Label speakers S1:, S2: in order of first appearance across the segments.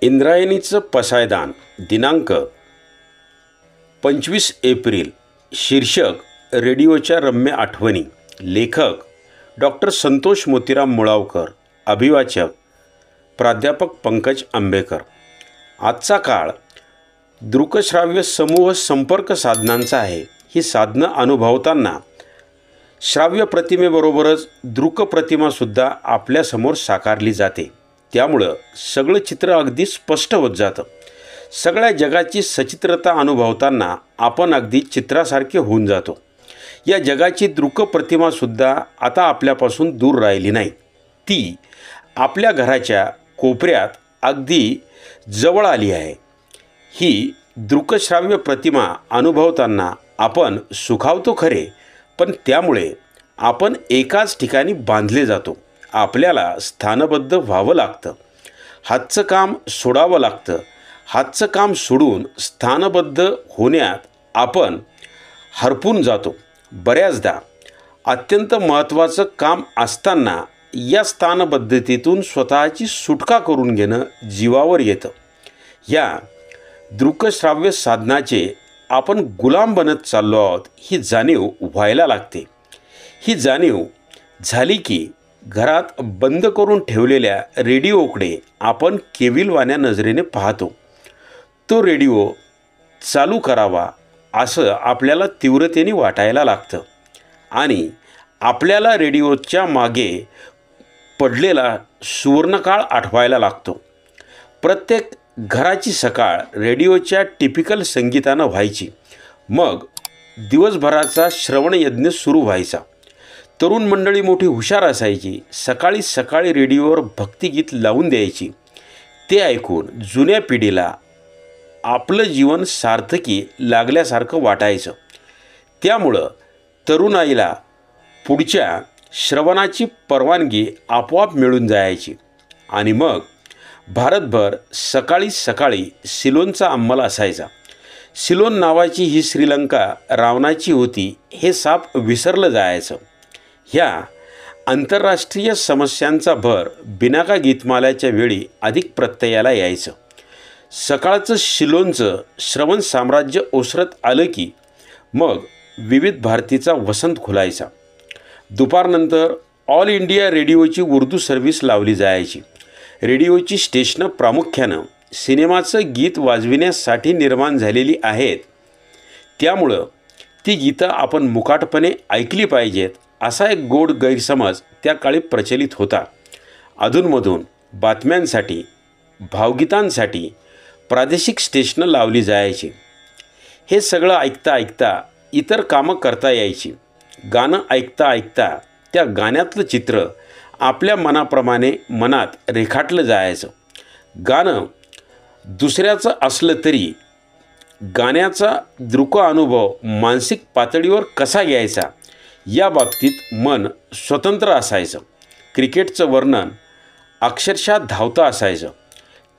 S1: इंद्रायणीचं पसायदान दिनांक 25 एप्रिल. शीर्षक रेडिओच्या रम्य आठवणी. लेखक डॉक्टर संतोष मोतीराम मुळावकर. अभिवाचक प्राध्यापक पंकज आंबेकर. आजचा काळ दृकश्राव्य समूह संपर्क साधनांचा आहे. ही साधनं अनुभवताना श्राव्य प्रतिमेबरोबरच दृक प्रतिमासुद्धा आपल्यासमोर साकारली जाते. त्यामुळं सगळं चित्र अगदी स्पष्ट होत जातं. सगळ्या जगाची सचित्रता अनुभवताना आपण अगदी चित्रासारखे होऊन जातो. या जगाची दृक प्रतिमासुद्धा आता आपल्यापासून दूर राहिली नाही. ती आपल्या घराच्या कोपऱ्यात अगदी जवळ आली आहे. ही दृकश्राव्य प्रतिमा अनुभवताना आपण सुखावतो खरे, पण त्यामुळे आपण एकाच ठिकाणी बांधले जातो. आपल्याला स्थानबद्ध व्हावं लागतं. हातचं काम सोडावं लागतं. हातचं काम सोडून स्थानबद्ध होण्यात आपण हरपून जातो. बऱ्याचदा अत्यंत महत्त्वाचं काम असताना या स्थानबद्धतेतून स्वतःची सुटका करून घेणं जीवावर येतं. या दृकश्राव्य साधनाचे आपण गुलाम बनत चाललो आहोत ही जाणीव व्हायला लागते. ही जाणीव झाली की घरात बंद करून ठेवलेल्या रेडिओकडे आपण केविलवाण्या नजरेने पाहतो. तो रेडिओ चालू करावा असं आपल्याला तीव्रतेने वाटायला लागतं आणि आपल्याला रेडिओच्या मागे पडलेला सुवर्णकाळ आठवायला लागतो. प्रत्येक घराची सकाळ रेडिओच्या टिपिकल संगीतानं व्हायची. मग दिवसभराचा श्रवणयज्ञ सुरू व्हायचा. तरुण मंडळी मोठी हुशार असायची. सकाळी सकाळी रेडिओवर भक्तिगीत लावून द्यायची. ते ऐकून जुन्या पिढीला आपलं जीवन सार्थकी लागल्यासारखं वाटायचं. त्यामुळं तरुणाईला पुढच्या श्रवणाची परवानगी आपोआप मिळून जायची आणि मग भारतभर सकाळी सकाळी सिलोनचा अंमल असायचा. सिलोन नावाची ही श्रीलंका रावणाची होती हे साप विसरलं जायचं. ह्या आंतरराष्ट्रीय समस्यांचा भर बिनाका गीतमालाच्या वेळी अधिक प्रत्ययाला यायचं. सकाळचं सिलोनचं श्रवण साम्राज्य ओसरत आलं की मग विविध भारतीचा वसंत खुलायचा. दुपारनंतर ऑल इंडिया रेडिओची उर्दू सर्व्हिस लावली जायची. रेडिओची स्टेशनं प्रामुख्यानं सिनेमाचं गीत वाजविण्यासाठी निर्माण झालेली आहेत. त्यामुळं ती गीतं आपण मुकाटपणे ऐकली पाहिजेत असा एक गोड गैरसमज त्या काळी प्रचलित होता. अधूनमधून बातम्यांसाठी, भावगीतांसाठी प्रादेशिक स्टेशनं लावली जायची. हे सगळं ऐकता ऐकता इतर कामं करता यायची. गाणं ऐकता ऐकता त्या गाण्यातलं चित्र आपल्या मनाप्रमाणे मनात रेखाटलं जायचं. गाणं दुसऱ्याचं असलं तरी गाण्याचा दृक अनुभव मानसिक पातळीवर कसा घ्यायचा या बाबतीत मन स्वतंत्र असायचं. क्रिकेटचं वर्णन अक्षरशः धावतं असायचं.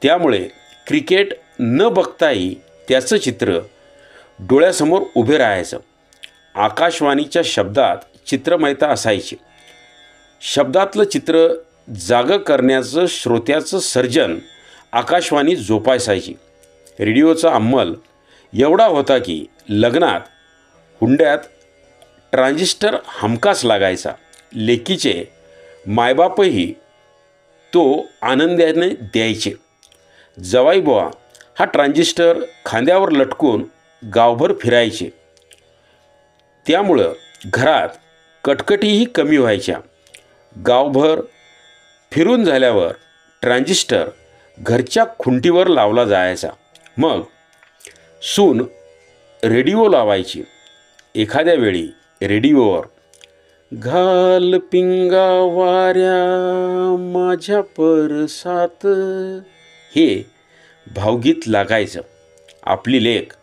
S1: त्यामुळे क्रिकेट न बघताही त्याचं चित्र डोळ्यासमोर उभे राहायचं. आकाशवाणीच्या शब्दात चित्रमयता असायची. शब्दातलं चित्र जागं करण्याचं श्रोत्याचं सर्जन आकाशवाणी जोपासायची. रेडिओचा अंमल एवढा होता की लग्नात हुंड्यात ट्रान्झिस्टर हमखास लागायचा. लेकीचे मायबापही तो आनंदाने द्यायचे. जवाईबुवा हा ट्रान्झिस्टर खांद्यावर लटकून गावभर फिरायचे. त्यामुळं घरात कटकटीही कमी व्हायच्या. गावभर फिरून झाल्यावर ट्रान्झिस्टर घरच्या खुंटीवर लावला जायचा. मग सून रेडिओ लावायची. एखाद्या वेळी रेडिओवर घाल पिंगा वाऱ्या माझ्या परसात हे भावगीत लागायचं. आपली लेक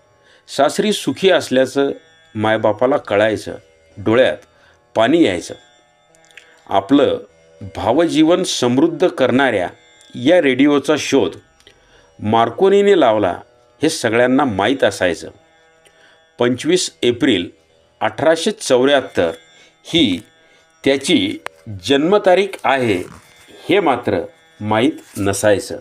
S1: सासरी सुखी असल्याचं मायबापाला कळायचं. डोळ्यात पाणी यायचं. आपलं भावजीवन समृद्ध करणाऱ्या या रेडिओचा शोध मार्कोनीने लावला हे सगळ्यांना माहीत असायचं. 25 एप्रिल 1874 ही त्याची जन्मतारीख आहे हे मात्र माहीत नसायचं.